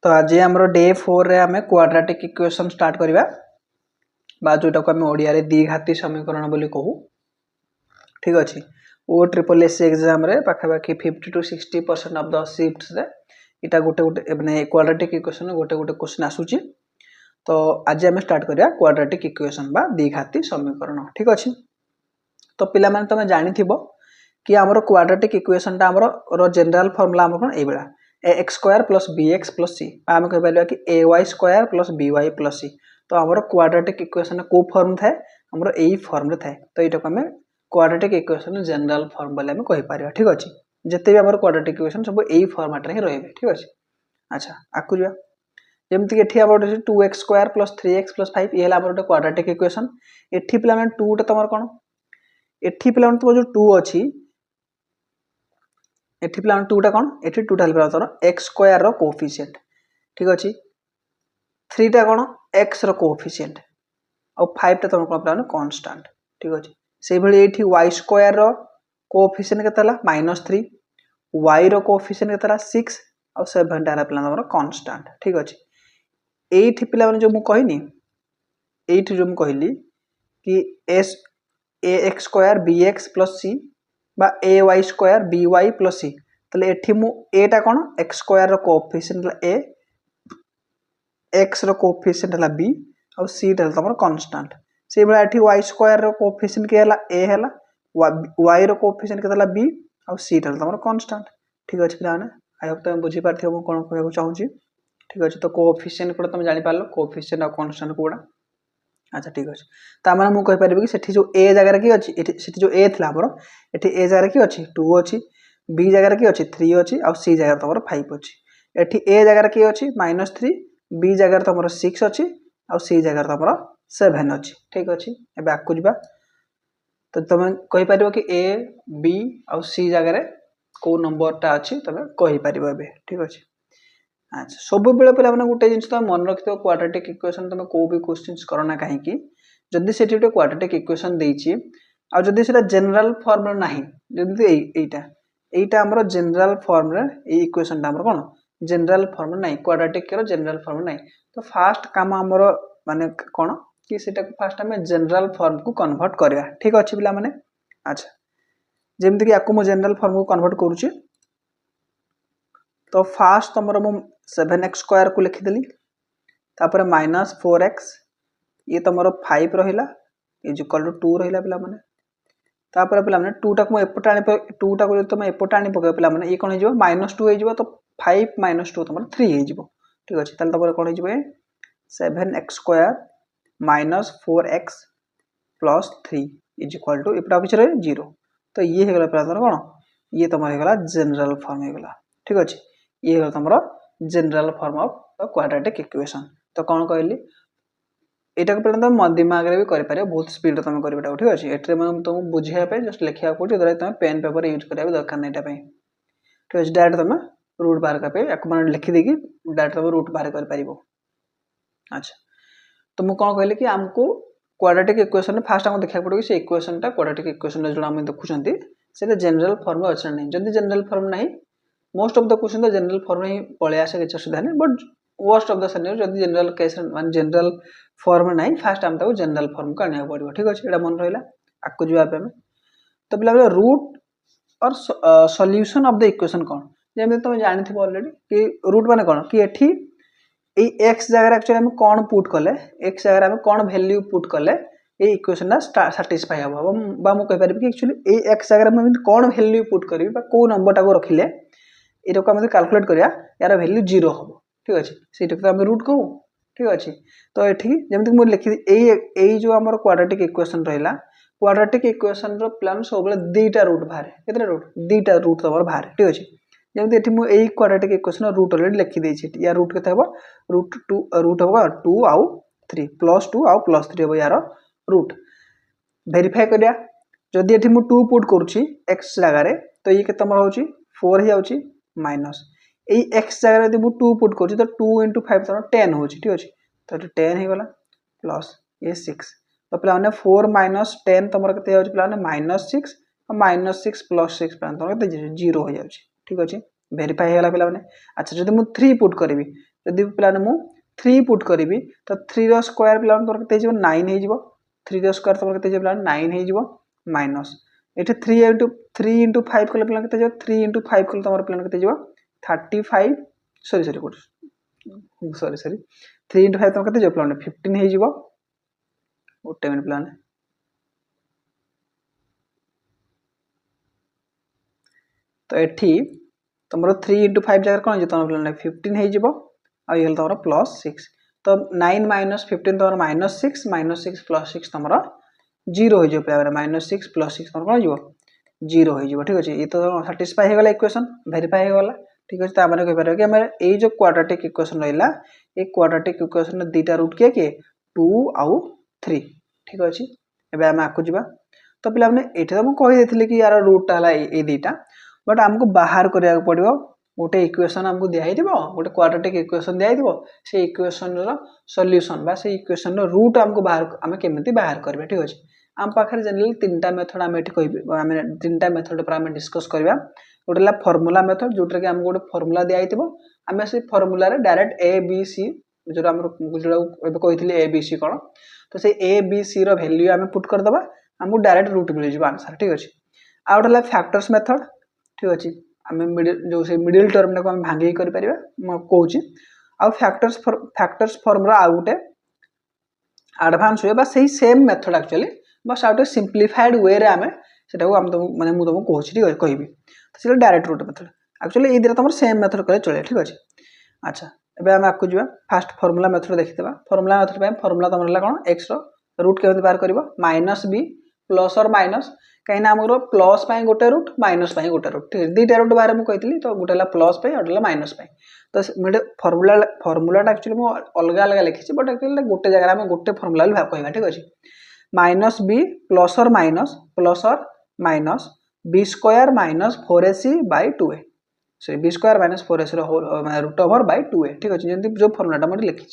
तो आज आमर डे 4 रे आम क्वाड्रेटिक इक्वेशन स्टार्ट करवा बा जोटा को आम ओडिया रे द्विघाती समीकरण बोली कहू। ठीक अच्छे ओ ट्रिपल एस एग्जाम रे पाखापाखि 50 to 60% ऑफ द शिफ्ट्स रे इटा गोटे गोटे माने क्वाड्रेटिक इक्वेशन गोटे गोटे क्वेश्चन आसुची। तो आज आम स्टार्ट करवा क्वाड्रेटिक इक्वेशन बा द्विघाती समीकरण। ठीक अच्छे तो पिला माने तमे जानि थिबो कि आमर क्वाड्रेटिक इक्वेशन टा आमर जनरल फार्मूला आमर कोन एबेला ax square plus bx plus c आम कह पारिबा कि ay square plus by plus c। तो आमर क्वाड्रेटिक इक्वेशन को फॉर्म थाए आमर एई फॉर्म रे थाए। तो एटा को हम क्वाड्रेटिक इक्वेशन जनरल फॉर्म बोले हम कहि पारिबा। ठीक अछि जते भी आमर क्वाड्रेटिक इक्वेशन सब एई फॉर्मेट रे ही रहबे। ठीक अछि अच्छा आकु जा जेमति कि एठी आबो 2x square plus 3x plus 5 ये हला आमर क्वाड्रेटिक इक्वेशन। एठी पिला माने 2 टा तमर कोन एठी पिला माने तो जो 2 अछि एठी पिला 2 टा कोन एठी 2 टा पिला तोर x स्क्वायर रो कोएफिशिएंट। ठीक अछि 3 टा कोन x रो कोएफिशिएंट और 5 टा तोर कोन पिला कांस्टेंट। ठीक अछि सेहि भली एठी y स्क्वायर रो कोएफिशिएंट केतला -3 y रो कोएफिशिएंट केतला 6 और 7 टा पिला तोर कांस्टेंट। ठीक अछि एठी पिला माने जो मु कहिनी एठी जो मु कहली कि s ax square bx plus c बा ay square by plus c तले एठी मु a टा कोन x स्क्वायर रो कोएफिशिएंट a x रो कोएफिशिएंट हला b और c टा तमर कांस्टेंट। से बला एठी y स्क्वायर रो कोएफिशिएंट के हला a हला y रो कोएफिशिएंट केतला b और c टा तमर कांस्टेंट। ठीक अछि पिला माने आई होप तुम बुझी पारथियो मु कोन कहबो चाहूची। ठीक अछि तो कोएफिशिएंट कोड तुम जानि पारलो कोएफिशिएंट और कांस्टेंट कोडा। अच्छा ठीक अछि ता माने मु कहि परिबे कि सेठी जो a जगह रे की अछि एठी सेठी जो a थला हमरो एठी a जगह रे की अछि 2 अछि b जगह रे की अछि 3 अछि और c जगह तमरो 5 अछि। एठी a जगह रे की अछि -3 b जगह रे तमरो 6 अछि और c जगह रे तमरो 7 अछि। ठीक अछि एबे आकु जिबा तो तुम कहि परिबो कि a b और c जगह रे को नंबर टा अछि तमे कहि परिबो एबे। ठीक अछि अच्छा सब बेले पिला माने गुटे जिंस त मन रखितो क्वाड्रेटिक इक्वेशन तमे को भी क्वेश्चंस करना काहे कि जदी सेठी गुटे क्वाड्रेटिक इक्वेशन देइछि आ जदी सेटा जनरल फॉर्म रे नाही जदी एटा हमरो जनरल फॉर्म रे ए इक्वेशन ता हमरो कोन जनरल फॉर्म रे नाही क्वाड्रेटिक के जनरल फॉर्म नाही। तो फास्ट काम हमरो माने कोन कि सेटा को फास्ट हमें जनरल फॉर्म को कन्वर्ट करया। ठीक अछि पिला माने अच्छा जेमति कि आकु मो जनरल फॉर्म को कन्वर्ट करूची तो फास्ट तमरो मु 7x स्क्वायर को लिखि देली तापर -4x ये तमरो 5 रहिला इज इक्वल टू 2 रहिला पिला माने तापर पिला माने 2 टा को एपोटाणी 2 टा को तुम एपोटाणी पके पिला माने ये कोन हे जिवो -2 हे जिवो तो 5 - 2 तमरो 3 हे जिवो। ठीक अछि तले तमरो कोन हे जिवो 7x square -4x plus 3 is equal to एपटा किछ रहे 0। तो ये हे गला पिला तमरो कोन ये तमरो हे गला जनरल फॉर्म हे गला। ठीक अछि ये हे गला तमरो general form of quadratic equation. तो कोन कहली एटा को पलन तुम दिमाग रे भी करि पारे बहुत स्पीड रे तुम करिबेटा। ठीक अछि एटरे मन तुम बुझिया पे जस्ट लिखिया पड़ो जदरा तुम पेन पेपर यूज करिया दरकार नै एटा पे। ठीक अछि डायरेक्ट तुम रूट बाहर का पे एक मन लिखि देगी डायरेक्ट तुम रूट बाहर कर पारिबो। अच्छा तो मु कोन कहली कि हमको क्वाड्रेटिक इक्वेशन ने फास्ट हम देखिया पड़ो कि से इक्वेशन टा क्वाड्रेटिक इक्वेशन रे जोड़ा हम देखुचंती सेटा जनरल फॉर्म रे अछि नै जदी जनरल फॉर्म नाही most of the question the general form ही पळे आसे किछ सुधा नै but worst of the scenario जदी जनरल केस मान जनरल फॉर्म नाही फास्ट हम ताको जनरल फॉर्म का आनिया पड़िबो। ठीक अछि एटा मन रहिला आकु जिबा पे हम तो पिला रूट और सॉल्यूशन ऑफ द इक्वेशन कोन जेमे तुम जानि थिबो ऑलरेडी कि रूट माने कोन कि एठी ए x जगह एक्चुअली हम कोन पुट करले x जगह हम कोन वैल्यू पुट करले ए इक्वेशन ना सैटिस्फाई हबो बा मु कहि परिबि कि एक्चुअली ए x जगह हम कोन वैल्यू पुट करबी बा को नंबर टा को रखिले एटा को हम कैलकुलेट करिया यार वैल्यू 0 हबो। ठीक अछि सेटा को हम रूट कहू। ठीक अछि तो एठी जेमति मु लिखि ए जो हमर क्वाड्रेटिक इक्वेशन रहला क्वाड्रेटिक इक्वेशन रो प्लान सोबले दुईटा रूट बाहर केतरा रूट दुईटा रूट तमर बाहर। ठीक अछि जेमति एठी मु a quadratic equation root already लिखि देछि या रूट केते हबो रूट 2 रूट हबो 2 आउ 3 +2 आउ +3 हबो यार रूट वेरीफाई करिया जदी एठी मु 2 पुट करूची x जगह रे तो ये केते हमर होची 4 हे जाउची माइनस ए x जगह रे मु 2 पुट करूची तो 2 * 5 तो 10 होची। ठीक अछि तो 10 हे गला प्लस ये 6 तो प्ला माने 4 - 10 तमर केते जाउची प्ला माने -6 और -6 + 6 प्ला तमर केते 0 हो जाउची। ठीक अछि वेरीफाई हेला प्ला माने अच्छा जदी मु 3 पुट करबी जदि पे मु 3 पुट करी तो 3 रो स्क्वायर पे तुम के 9 हो 3 रो स्क्वायर तुम के 9 हो माइनस ये 3 इंटू 5 कले पे 3 इंटू 5 कले तुम पे 35 सॉरी सॉरी सॉरी 3 इंटू 5 तुम के पे 15 हो गोटे मिनट पे तो ये तुम 3 इंटू 5 जगह कौन तुम पे 15 हो तुम +6 तो 9 माइनस 15 तुम -6 प्लस 6 तुम 0 हो पे -6 प्लस 6 तुम कौन 0 हो ठीक अच्छे ये तो साटिस्फाई होगा इक्वेशन वेरीफाई होगा ठीक अच्छे ताने कहीपर कि आम ये जो क्वाड्रेटिक इक्वेशन रहा ये क्वाड्रेटिक इक्वेशन दीटा रूट किए किए 2 आउ 3 ठीक अच्छे एवं आम आगे जा तो पे ये तो मुझे कि यार रूटा है ये दीटा बट आमको बाहर करा पड़ो गोटे इक्वेशन आमको दिखाई गोटे क्वाड्रेटिक इक्वेशन दिखाई से इक्वेशन सॉल्यूशन बा से इक्वेशन रूट आमको बाहर आम केमी बाहर करवा ठीक अच्छे आम पाखे जनरली 3टा मेथड आम ये 3टा मेथड पर आम डिस्कस करवा गोटे फर्मुला मेथड जोटा कि आमको गोटे फर्मुला दिखाई आम से formula direct A B C जो जो कही ए बी सी कौन तो से ए बी सी वैल्यू आम पुट करदे आमको डायरेक्ट रूट मिल जाए आंसर ठीक अच्छे आउ गोटे फैक्टर्स मेथड ठीक अच्छे आम जो से मिडिल टर्म को भांगी कर कौच आउ फैक्टर्स फर्मुला आउ गोटे एडवांस हुए से सेम मेथड एक्चुअली बस आउ सिंप्लीफाइड वे आम से मैंने मुझे तुमको कौच ठीक कहि तो डायरेक्ट रूट मेथड एक्चुअली ये तुम सेम मेथड कले चले ठीक अच्छे अच्छा एबे आम आगे जा फास्ट फर्मुला मेथड देखिए फर्मुला मेथड फर्मुला तुम रहा कौन एक्स रूट केमी बाहर कर -b प्लस और माइनस कहीं आमर प्लस गोटे रूट माइनस गोटे रूट ठीक है 2टा रूट बाहर मुझे कही तो गोटे प्लस गोटे माइनस तो फर्मुला एक्चुअली मुझे अलग अलग लिखी बट एक्चुअली गोटे जगह आम गोटे फर्मुला कहवा ठीक अच्छे -b प्लस और minus b square -4ac by 2a sorry b square -4ac root over by 2a ठीक अच्छे जमी जो फर्मुला मुझे लिखी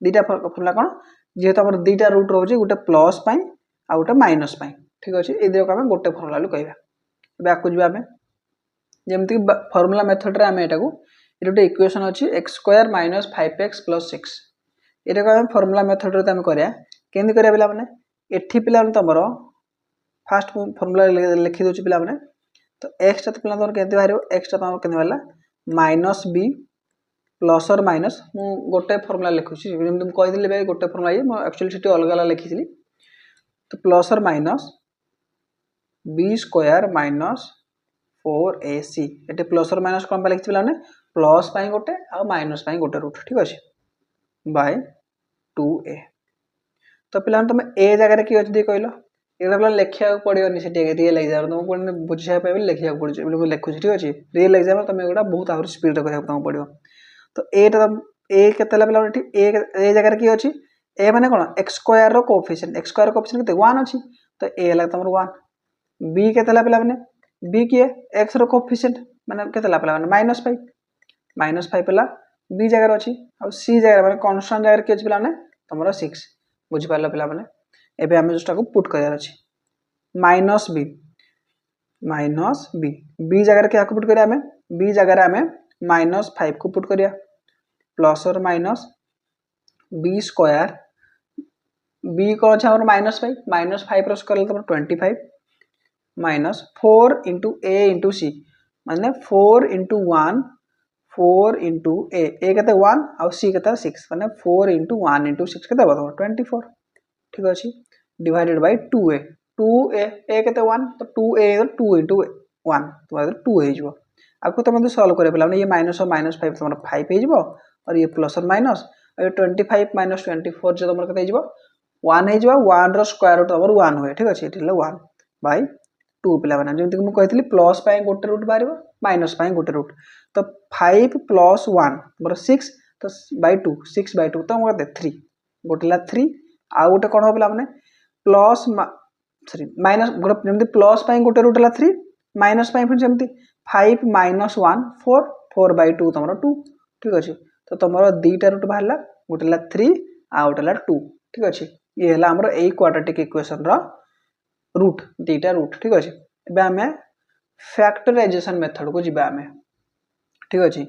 2टा फर्मुला कौन जेहेतु आम 2टा रूट रोचे गोटे प्लस आ गोटे माइनस ठीक अच्छे ये आम गोटे फर्मुला कहवा आगे जा आम जमीक फर्मुला मेथड आम ये गोटे इक्वेशन अच्छी एक्स स्क्वायर -5x + 6 ये आम फर्मुला मेथड आम करा केमी करा पे एठी पे तुम फास्ट फर्मुला लिखी दूसरी पे तो एक्स पे तुम के बाहर एक्स तुम के बाहर -b प्लस और माइनस मु गोटे फर्मुला लिखुची जमी कही भाई गोटे फर्मुला एक्चुअली से अलग अलग लिखी तो प्लस और माइनस b स्क्वायर -4ac ये प्लस और माइनस कौन लिखी पे प्लस गोटे आ माइनस गोटे रूट ठीक अच्छे बाय 2a तो पे तुम ए जगह किए अच्छे कहल ये लिखा पड़ोनी से रियल एग्जाम तुमको बुझा लिखा पड़े लिखुची ठीक अच्छे रियल एग्जाम तुम एगुटा बहुत आगे स्पीड तुमको पड़ो तो एटा ए के पे ए जगह किए अच्छी ए मैंने कौन x square coefficient x square coefficient के 1 अच्छी तो ए है तुम 1 बी के पे बी किए एक्स कोएफिशिएंट मैंने के -5 -5 पे बी जगह अच्छी आ सी जगह मैंने कांस्टेंट जगह किए पे तुम 6 बुझिपार पे एवं आम जो पुट करार अच्छे -b बी जगह क्या पुट करें बी जगह आम -5 को पुट करिया प्लस और माइनस b स्क्वायर b कौन अच्छे -5 रो स्क्वायर तुम 25 -4 इंटू a इंटू सी माने 4 इंटू 1 4 इंटू a के 1 आउ सी के 6 माने 4 इंटू 1 इंटू 6 के 24 ठीक अच्छे divided by 2a 2a a के 1 तो 2a 2 इंटू 1 तुम्हारे 2 हो आपको तुम सल्व कर ये माइनस और -5 तुम 5 हो और ये प्लस और माइनस ये 25 - 24 जो तुम के 1 हो 1 रो स्क्वायर रूट तुम 1 हुए ठीक अच्छे ये 1 बाय 2 पे जमीक मुझे कही प्लस गोटे रूट बाहर माइनस गोटे रूट तो 5 + 1 तुम 6 तो बाय 2 6 बाय 2 तो मुझे 3 गोटे 3 आउ गोटे कौन हो पे प्लस सॉरी माइनस गोटे जमी प्लस गोटे रूट है 3 माइनस फिर जमी 5 - 1 4 4 बाय 2 तुम 2 ठीक अच्छे तो तुम 2टा रूट बाहर गोटे 3 आ गोटे 2 ठीक अच्छे ये है आमर यही क्वाड्रेटिक इक्वेशन रूट 2टा रूट ठीक अच्छे एबे आम फैक्टराइजेशन मेथड को जीवा आम ठीक अच्छे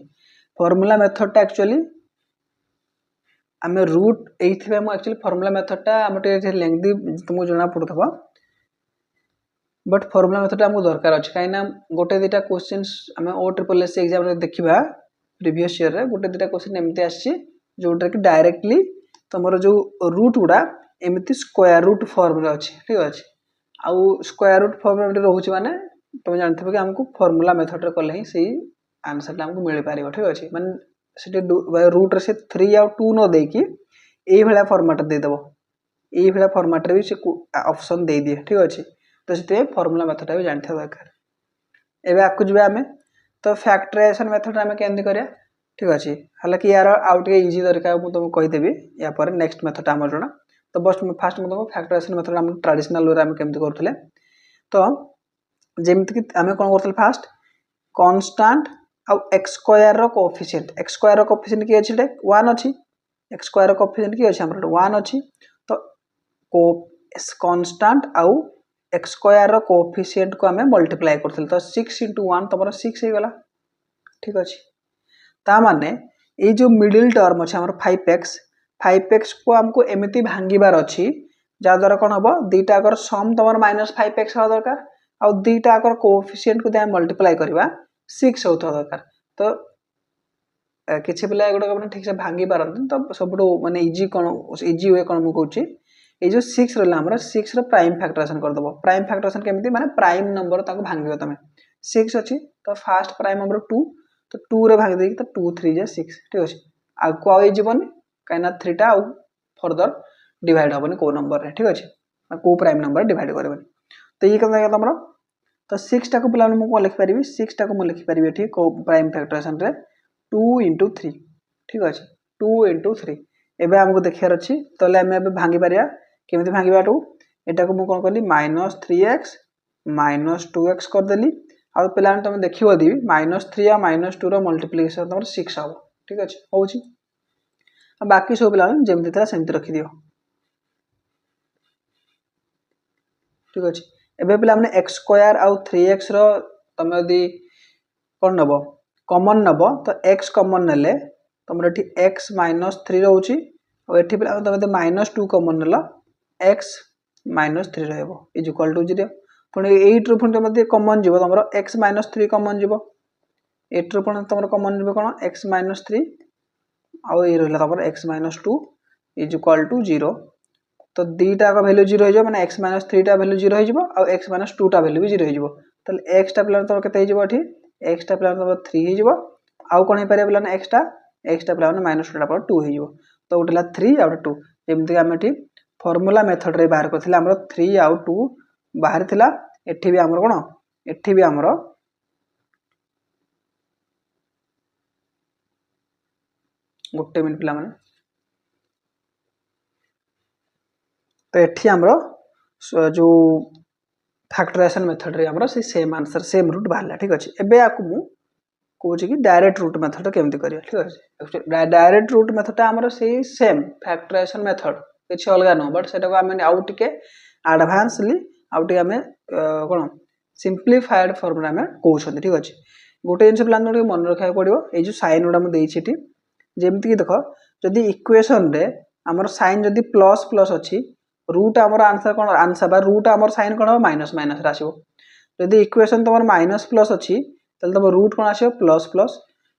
फॉर्मूला मेथड टा एक्चुअली आम रूट ये एक्चुअली फॉर्मूला मेथडटा आम लेंथी तुमको जना पड़ुव बट फॉर्मूला मेथडटा आमको दरकार अच्छे कहीं गोटे दुटा क्वेश्चन आम OSSC एग्जाम देखा प्रीवियस ईयर रे गोटे दुटा क्वेश्चन एमती आसोटा कि डायरेक्टली तुम जो रूट गुड़ा एमती स्क्वायर रूट फॉर्म अच्छे ठीक अच्छे आउ स्क्वायर रूट फॉर्म रोचे माने तुम जानते कि आमको फॉर्मूला मेथड कले ही सही आंसर आमको मिल पार ठीक अच्छे माने रूट से 3 आउ 2 न देकी यही भाया फॉर्मेट देदेव यही भाया फॉर्मेट भी से ऑप्शन दे दिए ठीक अच्छे तो से फॉर्मूला मेथड भी जानते दरकार एवं आपको जी आम तो फैक्टराइजेशन मेथड आम केमती करिया ठीक अच्छे हालांकि यार आउ टे इजी दरकार मुझे तुमको कहीदेवी या पर नेक्स्ट मेथड आम जना तो बस फास्ट मुझे तुमको फैक्टराइजेशन मेथड आम ट्रेडिशनल वे आम केमती करुले तो जमीक आम कौन कर फास्ट कन्स्टांट आउ एक्स स्क्वायर रो कोएफिशिएंट एक्स स्क्वायर रो कोएफिशिएंट किए अच्छे 1 अच्छी एक्स स्क्वायर रो कोएफिशिएंट किए अच्छे 1 अच्छी तो कन्स्टांट आउ एक्स स्क्वायर रो कोएफिशिएंट को आम मल्टीप्लाई करथिल तो 6 × 1 तुम 6 हो गला ठीक अच्छे ता माने ये जो मिडिल टर्म अच्छे आम 5x को आमको एमती भांगार अच्छी जहाद्वारा कौन हम दुईटा आकर सम तुम -5x हवा दरकार आउ दुईटा आकर कोएफिशिएंट को मल्टीप्लाई करवा 6 होता दरकार तो किसी पिला एगुड़ा ठीक से भांगी पारती तो सब माने इजी कौन इजी वे कौन मुझे ये जो 6 रहा आम 6 प्राइम फैक्टराइजेशन करदेव प्राइम फैक्टराइजेशन केमती माने प्राइम नंबर भांग तुम 6 अच्छी तो फास्ट प्राइम नंबर 2 तो 2 रे भांगी देकी तो 2 3 6 ठीक अच्छे आगे आउ जीवन कहीं 3 टा फर्दर डिवाइड हेनी कौ नंबर ठीक अच्छे कौ प्राइम नंबर डिवाइड कर तो ये क्या तुम तो 6 टा को पिला कौन लिखिपारि 6 टा को मुझे लिखिपारि ये प्राइम फैक्टराइजेशन रे 2 × 3 ठीक अच्छे 2 × 3 एवं आमको देखार अच्छी तो आम भांगी पार केमी भांगा यहाँ को मुझे कौन कली -3x -2x करदेली आउ पे तुम देखो दी -3 आ -2 रो मल्टीप्लिकेशन तुम 6 हम ठीक अच्छे हूँ बाकी सब पिला जमी था सेमती रखिदि ठीक अच्छे एवं पिला एक्स स्क्वायर आउ 3x तुम यदि कौन नब कमन नब तो x कमन ने तुम ये x -3 रोचे और ये पिला तुम -2 कमन नेल x -3 रज इक्वाल टू 0 पुणी 8 रू तुम कमन जीव तुम x -3 कमन जीव 8 रू तुम कमन जीव कौन x -3 आउ ये रहा तुम x -2 इक्वाल टू 0 तो दुईटा भैल्यू 0 हो मैंने x -3 टा भैल्यू 0 हो x -2 टा भैल्यू भी 0 हो एक्स टा पिला तुम के एक्स टा पिला तुम 3 हो आउ कौन हो पारे पिला एक्स टा पिला -2 टा 2 हो तो गोटे 3 आउ 2 जमीक आम ये फॉर्मूला मेथड रे बाहर करथिले हमरो 3 आउ 2 बाहर थिला एठी भी हमरो कोन एठी भी हमरो गोटे मिनिट पिला माने तो एठी हमरो जो फैक्टराइजेशन मेथड रे हमरो से सेम आंसर सेम रूट बाहरला ठीक अछि एबे आकु मु कहूँ कि डायरेक्ट रूट मेथड केमती करिया ठीक अछि डायरेक्ट रूट मेथड हमरो से सेम फैक्टराइजेशन मेथड किसी अलग नुह बट से आउ टे आडभांसली आउ टे आम कौन सिंप्लीफाइड फॉर्मूला आम कहते ठीक अच्छे गोटे जिन प्लान मन रखा पड़ो ये जो साइन गुड़ा मुझे जमीक देख जदि इक्वेशन रे आमर साइन जदि प्लस प्लस अच्छी रूट आमर आंसर कौन आंसर रूट आमर साइन कौन हम माइनस माइनस आसो जदि इक्वेशन तुम माइनस प्लस अच्छी तुम रूट कौन आसो प्लस प्लस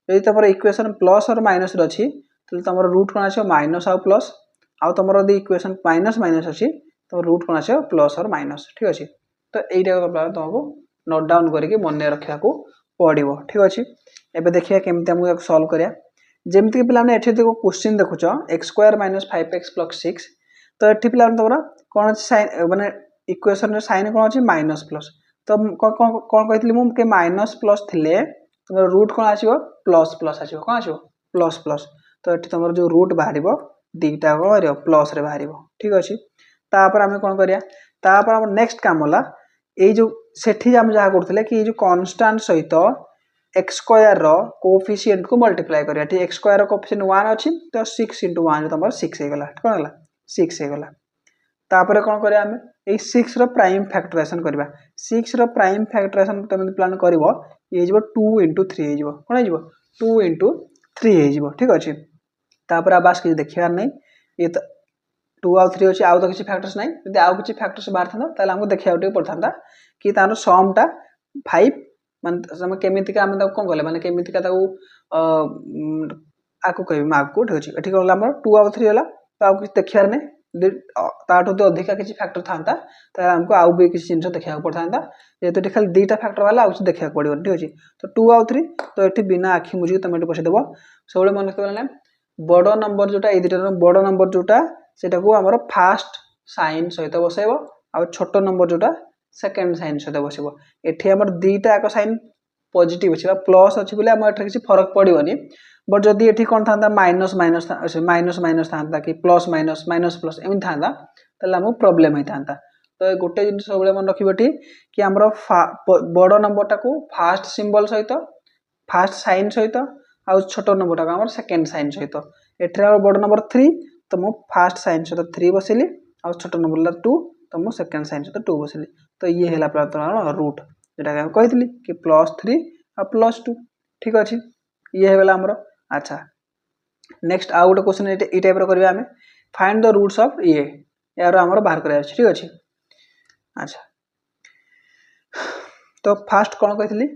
जदि तुम इक्वेशन प्लस और माइनस अच्छी तुम रूट कौन आसो माइनस आउ प्लस आउ तुम यदि इक्वेशन माइनस माइनस अच्छी तुम रूट कौन आसो प्लस और माइनस ठीक अच्छे तो यहीटा तुमको नोट डाउन करके मन रखा पड़ो ठीक अच्छे एवं देखिए केमती आमको सल्व करिया जमीक पे क्वेश्चन देखुच एक्स स्क्वायर -5x + 6 तो ये पे तुम कौन अच्छे माने इक्वेशन साइन कौन अच्छे माइनस प्लस तो कौन कही मुझे माइनस प्लस थे तुम रूट कौन आसो प्लस प्लस आसो कौन आसो प्लस प्लस तो ये तुम जो रूट बाहर दुईटा कौन प्लस रे बाहर ठीक अच्छे तापर आम कौन करा नेक्स्ट काम है ये जो सेठी आम जहाँ करते कि जो कन्स्टांट सहित एक्स स्क्वायर कोएफिशिएंट को मल्टीप्लाई करिया ठीक एक्स स्क्वायर कोएफिशिएंट 1 अच्छी तो 6 × 1 तुम 6 हो गला कौन है 6 हो गला तापर कौन करिया आम ये 6 प्राइम फैक्टराइजेशन करवा 6 प्राइम फैक्टराइजेशन तुम प्लान कर ये 2 × 3 हो कौन हो 2 × 3 हो ठीक अच्छे तापर आ बास किसी देखियार नहीं ये तो 2 आउ 3 अछि आउ तो किसी फैक्टर्स नहीं यदि आउ किसी फैक्टर्स बाहर था ताले हमको देखिया उठे पड़थांता कि तार सम टा 5 माने हम केमिति का हम कोन गले माने केमिति का ताऊ आकु कहबी मार्क को ठोछि एठी कोला हमर 2 आउ 3 होला तो आउ किसी देखियार नहीं ताठो तो अधिका किसी फैक्टर थांता ताले हमको आउ भी किसी जिंस देखिया पड़थांता जेतो एठी खाली दुईटा फैक्टर वाला आउ देखिया पड़िबो ठीक अछि तो 2 आउ 3 तो एठी बिना आखि मुजी तमे एठी बसे देबो सबले मन करले बड़ नंबर जोटा ए दुटा बड़ नंबर जोटा सेटा को हमर फर्स्ट साइन सहित बसेबो आ छोटो नंबर जोटा सेकंड साइन सहित बसेबो एठी हमर दुईटा एक साइन पॉजिटिव अछि बा प्लस अछि बोले हमर एठी किसी फरक पड़िबोनी बट जदी एठी कोन थांदा माइनस माइनस माइनस माइनस थांदा कि प्लस माइनस माइनस प्लस एमिन थांदा तले हम प्रॉब्लम है थांदा तो गोटे जिन सबले मन रखिबोटी कि हमर बड़ नंबर टाको फर्स्ट सिंबल सहित फर्स्ट साइन सहित आ छोटो नंबर टाको हमर सेकंड साइन सहित एठी हमर बड़ नंबर 3 तो मु फर्स्ट साइन सहित 3 बसेली आ छोटो नंबर 2 तो मु सेकंड साइन सहित 2 बसेली तो ये हैला प्लस रूट जेटा हम कहितली कि +3 आ +2 ठीक अछि ये हेला हमर अच्छा नेक्स्ट आ गोटे क्वेश्चन ए टाइप रो करबा हमें फाइंड द रूट्स ऑफ ये यार हमर बाहर करे अछि ठीक अछि अच्छा तो फर्स्ट कोन कहितली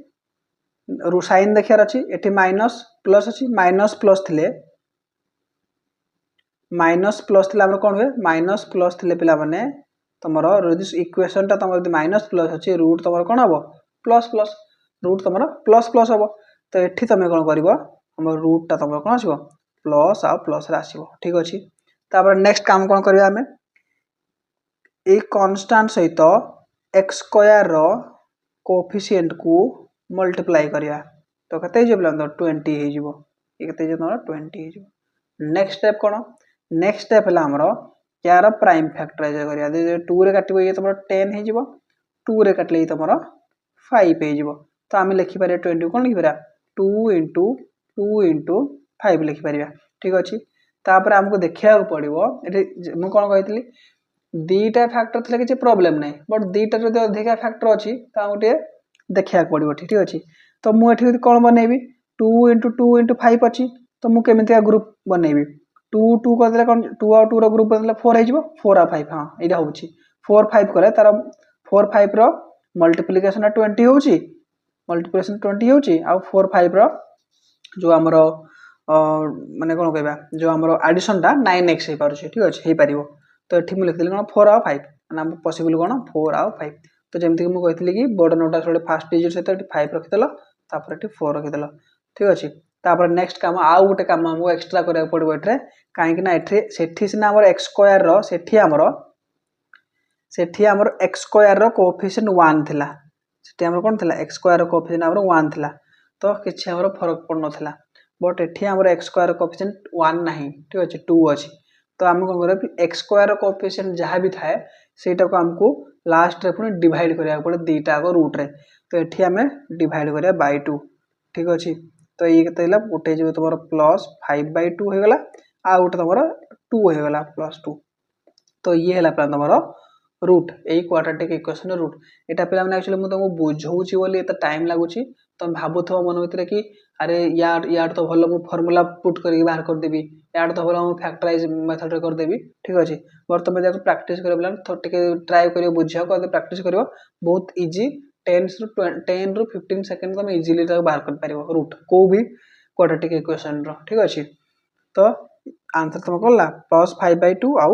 साइन देखियार अछि एठी माइनस प्लस अछि माइनस प्लस थिले हमर कोन होय माइनस प्लस थिले पिला माने तमरो यदि इक्वेशन ता तमरो यदि माइनस प्लस अछि रूट तमरो कोन हबो प्लस प्लस रूट तमरो प्लस प्लस हबो तो एठी तमे कोन करबो हमर रूट ता तमरो कोन आसीबो प्लस आ प्लस रे आसीबो ठीक अछि तापर नेक्स्ट काम कोन करबा हमें ए कांस्टेंट सहित x स्क्वायर रो कोएफिशिएंट को मल्टीप्लाई करिया तो कते जे बला 20 हे जिवो ए कते जे 20 हे जिवो नेक्स्ट स्टेप कोन नेक्स्ट स्टेप हला हमरो यार प्राइम फैक्टराइज करिया दे 2 रे काटिबो ये तमरो 10 हे जिवो 2 रे काटले तमरो 5 हे जिवो तो हम लिखि पारे 20 कोन लिखि पारा 2 * 5 लिखि पारिया ठीक अछि तापर हमको देखिया पड़िबो एठी मु कोन कहितली दीटा फैक्टर थले कि प्रॉब्लम नै बट दीटा जदि अधिका फैक्टर अछि ता उटे देखिया पड़िबो ठीक अछि तो मु एठी कोन बनेबी 2 * 2 * 5 अछि तो मु केमितिया ग्रुप बनेबी 2 2 कर देले कोन 2 और 2 रो ग्रुप बदले 4 हे जिवो 4 आ 5 हां एटा होछि 4 5 करे तार 4 5 रो मल्टीप्लिकेशन 20 होछि मल्टीप्लिकेशन 20 होछि आ 4 5 रो जो हमरो माने कोन कहबा जो हमरो एडिशन ता 9x हे पारुछि ठीक अछि हे पारिबो तो एठी मु लिख देली कोन 4 आ 5 माने हम पॉसिबल कोन 4 आ 5 तो जेमति मु कहितली कि बड़ नोटा छोडे फर्स्ट डिजिट से तो 5 रखि देलो तापर एठी 4 रखि देलो ठीक अछि तापर नेक्स्ट काम आउ गोटे काम हमको एक्स्ट्रा करिया पड़बो एठरे काहे कि ना एठरे सेठी सिना हमर x स्क्वायर रो सेठी हमर x स्क्वायर रो कोएफिशिएंट 1 थिला सेठी हमर कोन थिला x स्क्वायर रो कोएफिशिएंट हमर 1 थिला तो किछि हमर फरक पड़ नथिला बट एठी हमर x स्क्वायर रो कोएफिशिएंट 1 नाही ठीक अछि 2 अछि तो हम कोन करे x स्क्वायर रो कोएफिशिएंट जहां भी थाए सेटा को हमको लास्ट रे पुनी डिवाइड करिया पड़े दीटा को रूट रे तो एठी हमें डिवाइड करिया बाय 2 ठीक अछि तो ये केते हला गोटे जे तमरो +5/2 हे गला आ गोटे तमरो 2 हे गला +2 तो ये हला प्लान तमरो रूट एई क्वाड्रेटिक इक्वेशन रूट एटा पिला माने एक्चुअली मु तुमको बुझौछि बोली एत टाइम लागुछि तुम भाबुथो मन भीतर कि अरे यार तो भलो मु फार्मूला पुट करके बाहर कर देबी यार तो भलो मु फैक्टराइज मेथड रे कर देबी ठीक अछि पर तुम जाको प्रैक्टिस करे प्लान तो टिके ट्राई करियो बुझियो को प्रैक्टिस करियो बहुत इजी 10 ରୁ 15 सेकंड तुम इजीली ताको बाहर कर पारिबो रूट को भी क्वाड्रेटिक इक्वेशन रो ठीक अछि तो आंसर तुम कोला +5/2 आउ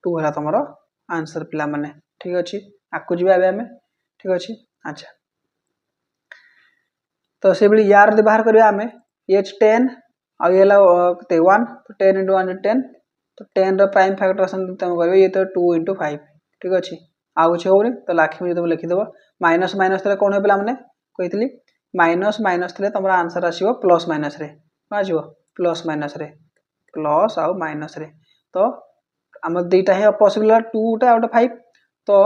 2 हला तमरो आंसर पिला माने ठीक अछि आकु जिबा बे हमें ठीक अछि अच्छा तो से बली यार दे बाहर करिया हमें h 10 आ येला कते 1 तो 10 * 1 = 10 तो 10 रो प्राइम फैक्टराइजेशन तुम करबे ये तो 2 * 5 ठीक अछि आ कुछ होनी तो लाखी में तुम लिखि देबो माइनस माइनस तले कोन होबला माने कहितली माइनस माइनस तले तमरा आंसर आसीबो प्लस माइनस रे आसीबो प्लस माइनस रे प्लस आ माइनस रे तो हम दुईटा हे पॉसिबल 2 टा आउट 5 तो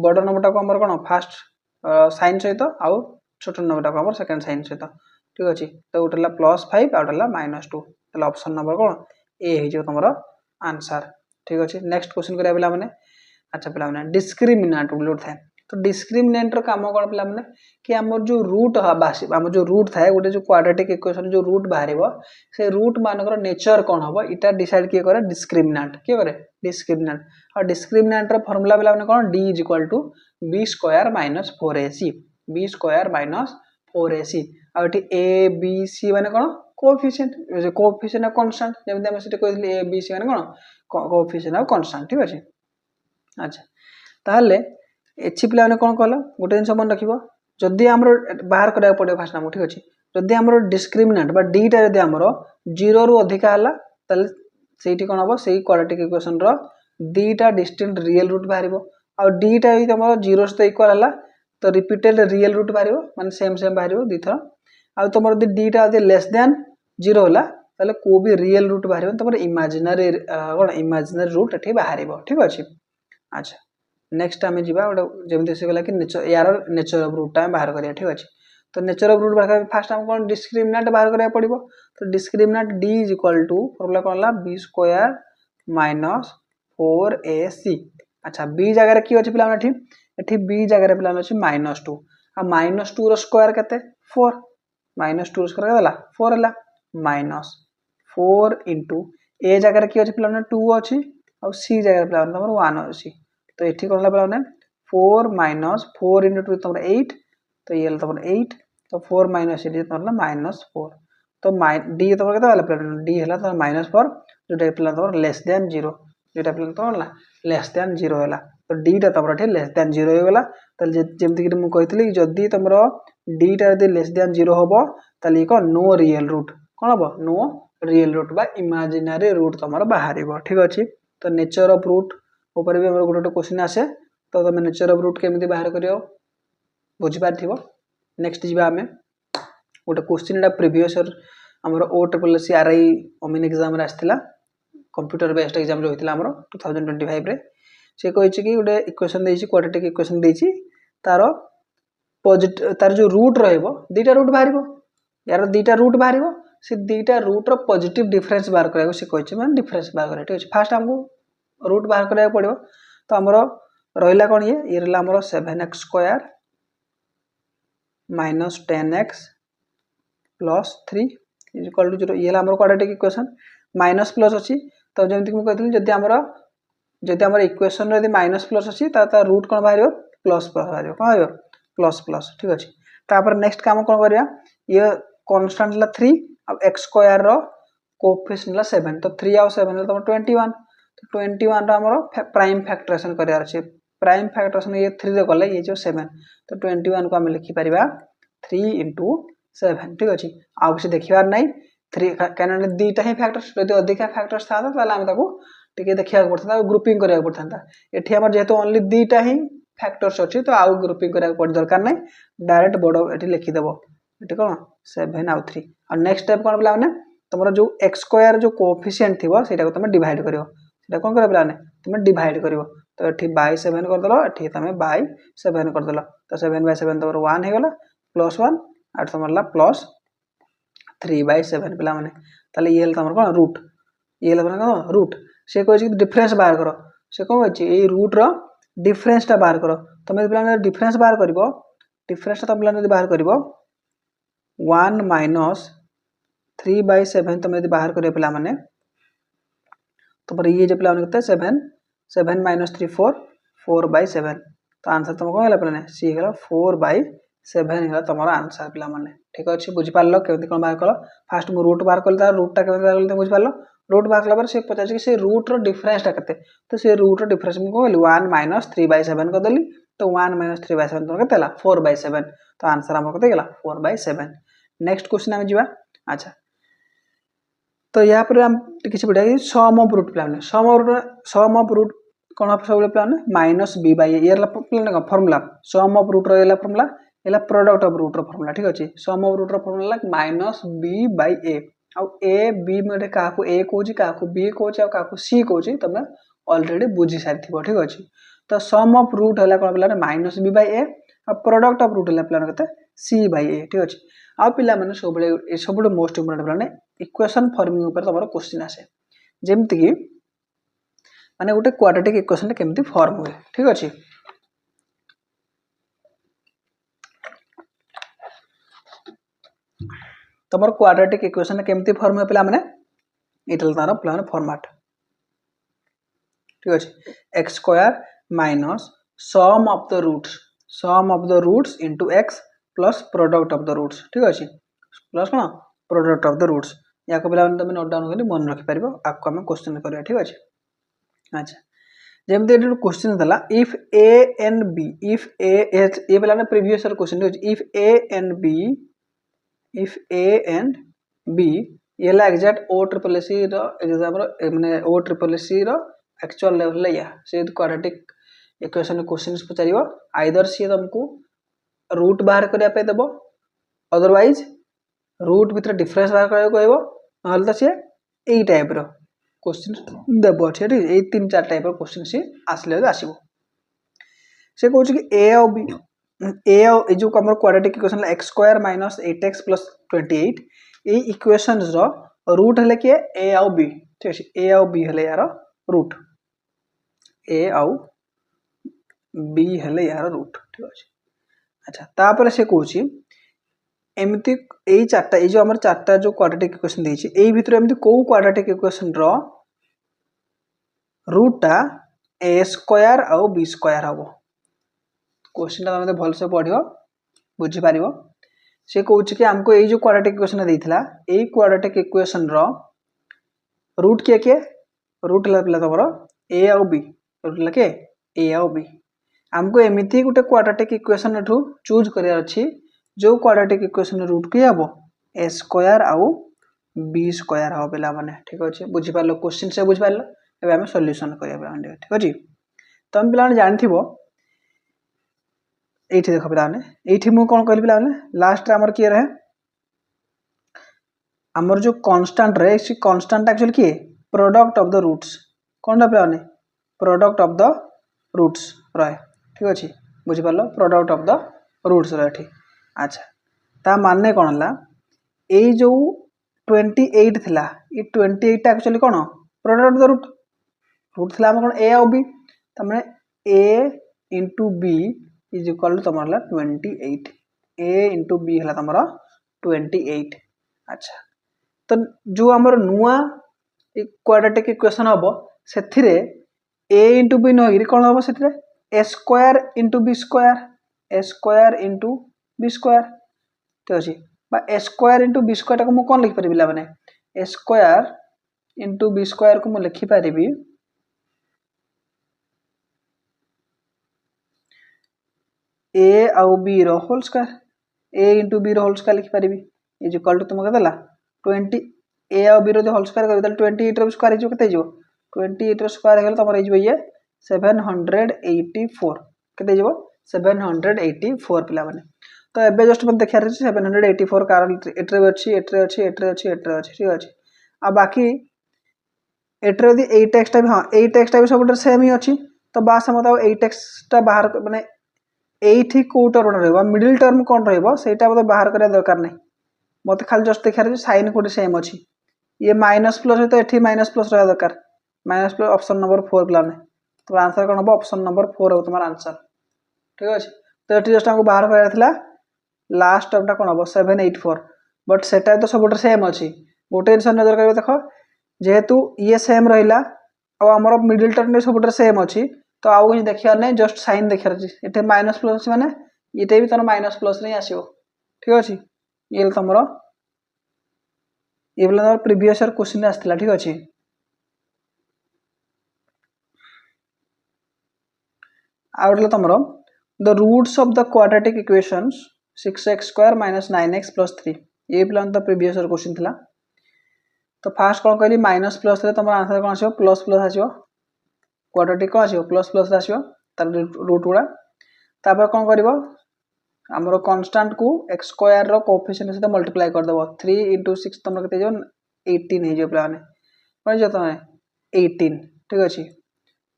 बड़ नंबर को हमर कोन फर्स्ट साइन सहित आ छोटो नंबर को हमर सेकंड साइन सहित ठीक अछि तो उठला +5 आउटला -2 तले ऑप्शन नंबर कोन ए हे जो तमरो आंसर ठीक अछि नेक्स्ट क्वेश्चन करिया बेला माने अच्छा पिला माने डिस्क्रिमिनेंट बोलुर थाए तो डिस्क्रिमिनेंट रो काम कौन पिला माने कि हमर जो रूट हमर जो रूट थाए गोटे जो क्वाड्रेटिक इक्वेशन जो रूट बाहरिबो से रूट मानकर नेचर कौन हबो इटा डिसाइड किए करे डिस्क्रिमिनेंट किए करे डिस्क्रिमिनेंट और डिस्क्रिमिनेंट रो फार्मूला पिला माने कौन d = b square minus 4ac b square minus 4ac आ एठी a b c माने कौन कोएफिशिएंट ऑफ कांस्टेंट जेमते हम सेठी कहली a b c माने कौन कोएफिशिएंट ऑफ कांस्टेंट ठीक अछि अच्छा ताहले एछि पिला माने कोन कहला गोटे जिंस मन रखिबो जदी हमरो बाहर करिया पड़े फास्ट नाम ठीक अछि जदी हमरो डिस्क्रिमिनेंट बा d टा जदी हमरो 0 रु अधिका हला तले सेठी कोन हबो सेही क्वाड्रेटिक इक्वेशन रो दीटा डिस्टिंक्ट रियल रूट बाहरिबो आ d टा यदि हमरो 0 से इक्वल हला तो रिपीटेड रियल रूट बाहरिबो माने सेम बाहरिबो दिथर आ तमरो यदि d टा यदि लेस देन 0 हला तले को भी रियल रूट बाहरिबो तमरो इमेजिनरी कोन इमेजिनरी रूट एठी बाहरिबो ठीक अछि अच्छा नेक्स्ट आमे जिबा जेमते से गला कि नेचर ऑफ रूट टाइम बाहर करिया ठीक अछि तो नेचर ऑफ रूट बाहर फास्ट हम कोन डिस्क्रिमिनेंट बाहर करिया पड़िबो तो डिस्क्रिमिनेंट d = फॉर्मूला कोन ला b स्क्वायर माइनस 4ac अच्छा b जगह रे की अछि पिला एठी b जगह रे पिला अछि -2 आ -2 रो स्क्वायर केते 4 -2 रो स्क्वायर केला 4 हला -4 * a जगह रे की अछि पिला 2 अछि और c जगह रे पिला नंबर 1 अछि तो एठी कोन ला पिला 4 - 4 * 2 तमरा 8 तो ये तमरा 8 तो 4 - 8 तमरा -4 तो d तमरा केता वाला पिला d हला तो -4 जोटा पिला तमरा लेस देन 0 जोटा पिला तमरा लेस देन 0 हला तो d टा तमरा ठे लेस देन 0 हो गला त जेमति कि मु कहितली जदी तमरा d टा यदि लेस देन 0 होबो तली को नो रियल रूट कोन होबो नो रियल रूट बा इमेजिनरी रूट तमरा बाहरिबो ठीक अछि तो नेचर ऑफ रूट ऊपर भी हमर गोटे क्वेश्चन आसे तो तमे नेचर ऑफ रूट केमिति बाहर करियो बुझि पारथिबो नेक्स्ट जिबा हमें गोटे क्वेश्चन एटा प्रीवियस ईयर हमर OSSC RI ओमिन एग्जाम रे आस्थिला कंप्यूटर बेस्ड एग्जाम जो होइतिला हमर 2025 रे से कहै छै कि गोटे इक्वेशन देछि क्वाड्रेटिक इक्वेशन देछि तारो पॉजिटिव तार जो रूट रहइबो दीटा रूट बाहरिबो यार दीटा रूट बाहरिबो से दीटा रूट रो पॉजिटिव डिफरेंस बाहर करैको से कहै छै माने डिफरेंस बाहर करै ठीक छै फास्ट हमको रूट बाहर करैको पड़िबो तो हमरो रहिला कोन ये रहला हमरो 7x square minus 10x plus 3 equal to 0 ये हमरो क्वाड्रेटिक इक्वेशन माइनस प्लस अछि तो जेमति मु कहथिली जदी हमर इक्वेशन रे माइनस प्लस अछि ता रूट कोन बाहरियो प्लस बाहरियो कोन आयो प्लस प्लस ठीक अछि तापर नेक्स्ट काम कोन करिया ये कांस्टेंट ला 3 अब x स्क्वायर रो कोएफिशिएंट ला 7 तो 3 और 7 तो 21 तो 21 रा हमरो प्राइम फैक्टराइजेशन करियार छै प्राइम फैक्टराइजेशन ये 3 रे गले ये जो 7 तो 21 को हम लिखि परिबा 3 * 7 ठीक अछि आ किछ देखिबार नै 3 कैन दीटा ही फैक्टर्स यदि अधिक फैक्टर्स था ताला हम ताको टिके देखिया पड़ता ग्रुपिंग करिया पड़ता एठी हमर जेहेतु ओनली दीटा ही फैक्टर्स अछि तो आउ ग्रुपिंग करिया पड़ दरकार नै डायरेक्ट बडो एठी लिखि देबो एठी कोन 7 और 3 और नेक्स्ट स्टेप कोन बला माने तमरो जो x स्क्वायर जो कोएफिशिएंट थिबो सेटा को तमे डिवाइड करियो सेटा कोन करे बला ने तमे डिवाइड करियो तो एठी बाय 7 कर दलो एठी तमे बाय 7 कर दलो तो 7/7 तमरो 1 हे गला +1 और तमरला प्लस 3/7 पिला माने ताले ये तमर कोन रूट ये ल कोन रूट से कहै छै डिफरेंस बाहर करो से कोन कहै छै ए रूट रो डिफरेंस ता बाहर करो तमे पिला डिफरेंस बाहर करबो डिफरेंस ता पिला बाहर करबो 1 - 3/7 तमे बाहर करे पिला माने तो पर ये जे पिला माने कते 7 - 3 4/7 तो आंसर तुम को पिला ने सी गला 4/7 गला तमरा आंसर पिला माने ठीक अछि बुझि पारलो केमति कोन बाहर कलो फास्ट मु रूट बाहर करला रूट ता केमति बाहर करला बुझि पारलो रूट बाहर कला पर से पचाछि कि से रूट रो डिफरेंस ता कते तो से रूट रो डिफरेंस मु कहली 1 - 3/7 कर देली तो 1 - 3/7 तो कते ला 4/7 तो आंसर हमर कते गेला 4/7 नेक्स्ट क्वेश्चन हम जिबा अच्छा तो यहाँ पर हम किसी बढ़िया सम ऑफ रूट प्लान सम ऑफ रूट कौन सब प्लान -b/a ये प्लान का फार्मूला सम ऑफ रूट रो फार्मूला एला प्रोडक्ट ऑफ रूट रो फार्मूला ठीक अछि सम ऑफ रूट रो फार्मूला -b/a आ a b में का को a कोची का को b कोची आ का को c कोची तमे ऑलरेडी बुझी सारथिबो ठीक अछि तो सम ऑफ रूट हला कोन प्लान -b/a आ प्रोडक्ट ऑफ रूट हला प्लान कते c/a ठीक अछि आ पिला माने सब मोस्ट इंपोर्टेंट प्लान इक्वेशन फॉर्मिंग ऊपर तमरो क्वेश्चन आसे जेमति कि माने गोटे क्वाड्रेटिक इक्वेशन केमति फॉर्म हुए ठीक अछि तुम क्वाड्रेटिक इक्वेशन केमती फॉर्म है पे मैंने ये तार पे फॉर्मेट ठीक अच्छे x square minus sum of the roots into x plus product of the roots ठीक अच्छे प्लस कौन प्रोडक्ट ऑफ द रूट्स या पे तुम नोट डाउन कर मन रखिपर आपको आम क्वेश्चन करवा ठीक अच्छे अच्छा जमती क्वेश्चन था if A and B if A पे previous question if A and B ये exact O triple S exam माने O triple S actual level या से क्वाड्रेटिक इक्वेशन क्वेश्चन पचार आइदर सी तुमको रूट बाहर करने देव अदरवाइज रूट भीतर डिफरेंस बाहर करा कहब ना तो सी यही टाइप क्वेश्चन देव अच्छे ये 3-4 टाइप क्वेश्चन सी आसले आसो से कौन कि ए आउ बी ए जो आम quadratic equation x square minus 8x plus 28 ये इक्वेशन रूट है किए ए आउ बी ठीक अच्छे ए आउ बी है यार रूट ए आउ बी है यार रूट ठीक अच्छे अच्छा तापर से कौन एमती यही चार्टा ये जो आम चार्टा जो क्वाड्रेटिक इक्वेशन देती भितर एमती कौ क्वाड्रेटिक इक्वेशन रूटा ए स्क्वायर आउ बी स्क्वायर हम क्वेश्चन तुम भलसे पढ़ बुझीपार से कौन कि आमको ये जो क्वाड्रेटिक इक्वेशन देता यही क्वाड्रेटिक इक्वेशन रूट किए रूट है तुम ए आउ बी रूट है किए ए आउ बी आमको एमती गोटे क्वाड्रेटिक इक्वेशन चूज करार अच्छी जो क्वाड्रेटिक इक्वेशन रूट किए हम ए स्क्वायर आउ बी स्क्वायर हम पे मैंने ठीक अच्छे बुझीपार क्वेश्चन से बुझीपार एवं आम सल्यूशन करा ठीक अच्छे तुम पे जानी ये देख पे ये मुझे कौन कहली पे लास्ट आमर किए रहे आमर जो कांस्टेंट रहे कांस्टेंट एक्चुअली किए प्रोडक्ट ऑफ द रूट्स कौन पे प्रोडक्ट ऑफ द रूट्स रहे ठीक अच्छे बुझीपार प्रोडक्ट ऑफ द रूट्स रहे अच्छा ता माने कौन है ये जो 28 थिला ये 28 एक्चुअली कौन product of the root root थिला कौन ए आउ बी तमें A into B is equal to तुम 28 ए इंटू बी है तुम 28 अच्छा तो जो आमर नुआ क्वाड्रेटिक इक्वेशन हम से ए इंटू बी नई कौन हम से A square into B square into B square ठीक अच्छे A square into B square को मुझे कौन लिखिपारि मैंने A square into B square को मुझे लिखिपारि ए आउ बी रोल स्क्वायर ए इंटू बी रोल स्क्वायर लिखिपारि ये जो कल तुम क्या 20 ए आउ बी रोल स्क्वायर कर 28 रो स्क्वायर हो केते 28 रो स्क्वायर हो तुम ये 784 केते 784 पिला माने तो एबे जस्ट मैं देखा 784 कारण एट्रे अच्छी एट्रे अच्छी एट्रे अच्छी एट्रे अच्छी ठीक अच्छे आ बाकी एट्रे यदि एई टेक्सटा भी हाँ एई टेक्सटा भी सब सेम ही अच्छी तो बास मत एई टेक्सटा बाहर माने एठी को टर्म रहिबा मिडिल टर्म कौन रहिबा सेटा मते बाहर करिया दरकार नै मते खाली जस्ट देखार साइन कोड सेम अच्छी ये माइनस प्लस तो एठी माइनस प्लस रहा दरकार minus plus option number 4 plan तो आंसर कौन हम ऑप्शन नंबर 4 हो तुम्हारा आंसर ठीक अच्छे तो ये जस्ट हमको बाहर कराया लास्ट टर्मटा कौन हम 784 बट सेटा तो सब सेम अच्छी गोटे जिन नजर कर देख जेहेतु ये सेम रहा आमर मिडिल टर्म सब सेम अच्छी तो आउ कहीं देखार नहीं जस्ट साइन देखार ये माइनस प्लस अच्छी मैंने ये भी तुम माइनस प्लस नहीं आसो ठीक अच्छे ये तुम ये तुम प्रीवियस क्वेश्चन आसला ठीक अच्छे आउट तुम the roots of the quadratic equations 6x square minus 9x plus 3 ये पिला तो प्रीवियस क्वेश्चन थिला तो फास्ट कौन कहली माइनस प्लस रे तुम आंसर कौन आसो प्लस प्लस आसो क्वाड्रेटिक कौन आसो प्लस प्लस आसो तार रूट गुड़ा तापर कौन करबो हमरो कांस्टेंट को x स्क्वायर रो कोएफिशिएंट से मल्टीप्लाई कर देबो 3 * 6 तुम केते जो 18 हे जो पिला ने कोन जो तुम 18 ठीक अछि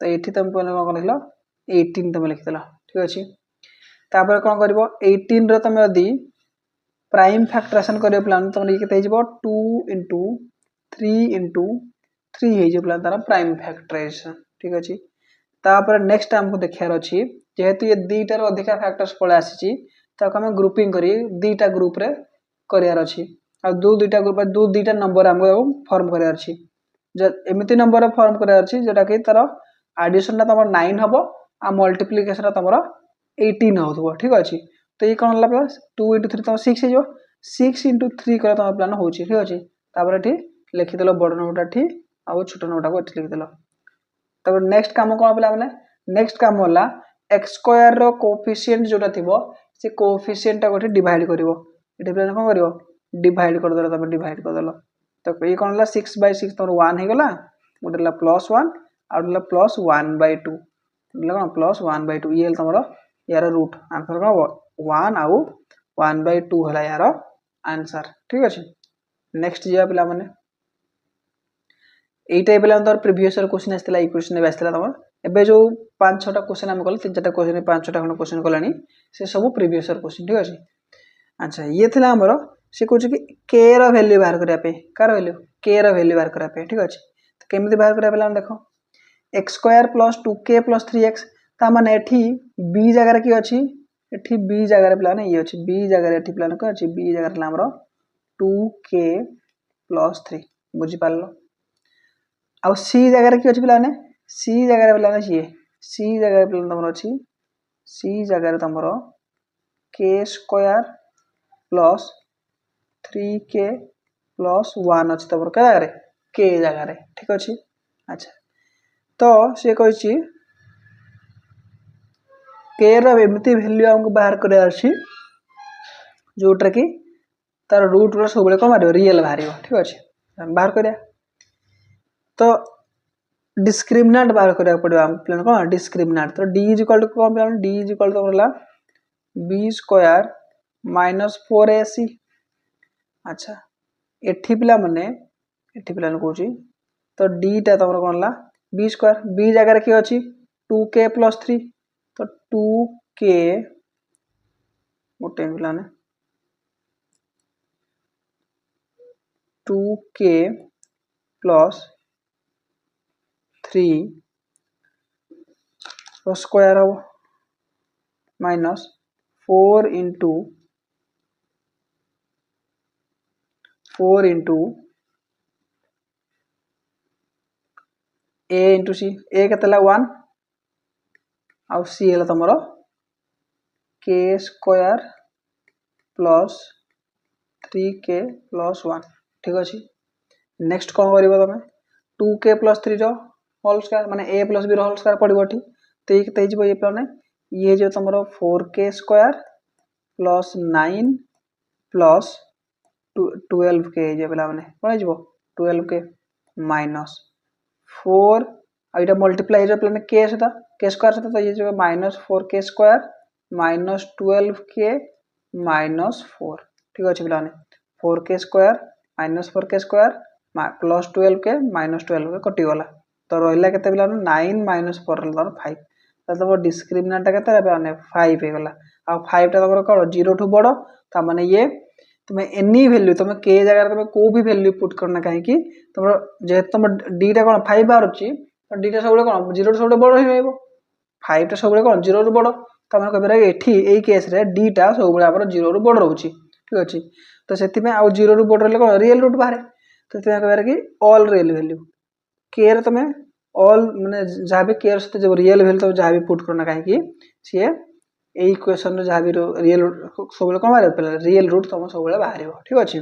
तो एठी तुम कोन लिखलो 18 तुम लिख देला ठीक अछि तापर कौन करबो 18 रो तुम यदि प्राइम फैक्टराइजेशन करियो प्लान तुम ये केते हिजबो 2 * 3 * 3 हे जो प्लान तार प्राइम फैक्टराइजेशन ठीक अछि तापर नेक्स्ट हमको देखार अछि जेहेतु ये दीटा रो अधिका फैक्टर्स पळे आसी छी ताको हम ग्रुपिंग करी दीटा ग्रुप रे करियार अछि आ दो दुईटा ग्रुप दो दुईटा नंबर हमको फॉर्म करार अछि एमिति नंबर फॉर्म करार अछि जेटा कि तार एडिशन ता तमर 9 हबो आ मल्टीप्लिकेशन तमर 18 होथबो ठीक अछि। तो ये कोन ला प्लस 2 * 3 तम 6 हो 6 * 3 कर तम प्लान होछि ठीक अछि। तापर एठी लिखि देलो बड़ नंबरटा ठी आ छोट नंबरटा को एठी लिखि देलो। तब नेक्स्ट काम कोन पिला माने नेक्स्ट काम होला x² रो कोएफिशिएंट जोटा थिबो से कोएफिशिएंट टा को डिवाइड करिवो एठी प्लान कोन करिवो डिवाइड कर देलो तब डिवाइड कर देलो। तो ये कोन ला 6/6 तमर 1 हे गला गोटेला +1 आ गोटेला +1/2 मतलब कोन +1/2 ये तमर यार रूट आंसर कोन 1 आउ 1/2 हला यार आंसर ठीक अछि। नेक्स्ट जिया पिला माने एटा पिला तमर प्रीवियस ईयर क्वेश्चन आस्थिला ई क्वेश्चन आस्थिला तमर एबे जो 5-6टा क्वेश्चन हम कल 3-4टा क्वेश्चन 5-6टा खन क्वेश्चन कलानी से सब प्रीवियस ईयर क्वेश्चन ठीक अछि। अच्छा ये थिला हमरो से कहू कि k रो वैल्यू बाहर करिया पे कार वैल्यू k रो वैल्यू बाहर करिया पे ठीक अछि। तो केमिति बाहर करिया पेला हम देखो x² + 2k + 3x ता माने एठी b जगह रे की अछि एठी b जगह रे प्लान ये अछि b जगह रे एठी प्लान को अछि b जगह रे हमरो 2k + 3 बुझि पालो। आ c जगह रे की अछि प्लान c जगह रे प्लान अछि c जगह रे प्लान तमरो अछि c जगह रे तमरो k² + 3k + 1 अछि तमरो का जगह रे k जगह रे ठीक अछि। अच्छा तो से कहै छी k रो एमिति वैल्यू हमको बाहर करे अछि जोटर की तार रूट रो सब को मारियो रियल बाहरियो ठीक अछि हम बाहर करिया। तो डिस्क्रिमिनेंट बाहर करिया पड़ियो हम प्लान को डिस्क्रिमिनेंट तो d = कोन प्लान d = तो होला b² - 4ac। अच्छा एठी पिला माने एठी पिला कहू छी तो d टा तमरो कोन ला b² b जगह रे की अछि 2k + 3 तो 2k मोटे प्लान 2k + 3 तो स्क्वायर हो माइनस 4 * a * c a केतला 1 आ c हला तमरो k² + 3k + 1 ठीक अछि। नेक्स्ट कोन करिवो तमे 2k + 3 रो होल स्क्वायर माने a + b रो होल स्क्वायर पडिवो ठी तो ये केते हिजबो ये प्लान ये जो तमरो 4k² + 9 + 12k जे पिला माने कोन हिजबो 12k माइनस 4 आ इटा मल्टीप्लाई जो प्लान k सता k² सता तो ये जो -4k² - 12k - 4 ठीक अछि पिला माने 4k² - 4k² + 12k - 12k कटि गला तो रहला केते पिला 9 - 4 रहला 5 तो तमरो डिस्क्रिमिनेंट केते रहबे माने 5 हे गला आ 5 टा तमरो कोन 0 ठु बडो ता माने ये तुम एनी वैल्यू तुम k जगह तुम को भी वैल्यू पुट करना काहे कि तुम जे तुम d टा कोन 5 बार अछि तो d टा सबले कोन 0 ठु सबले बडो ही रहइबो 5 टा सबले कोन 0 रु बडो त हम कहबे एठी एई केस रे d टा सबले हमर 0 रु बडो रहउछि ठीक अछि। तो सेति में आ 0 रु बडो रहले कोन रियल रूट बाहर तो ते कहबे कि ऑल रियल वैल्यू k रे तुम ऑल माने जहा भी k सते जब रियल वैल्यू तो जहा भी पुट करना काहे कि से ए इक्वेशन रे जहा भी रियल सबले कोन बाहर पले रियल रूट तुम सबले बाहरिबो ठीक अछि।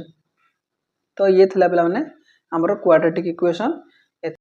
तो ये थिला पिला माने हमरो क्वाड्रेटिक इक्वेशन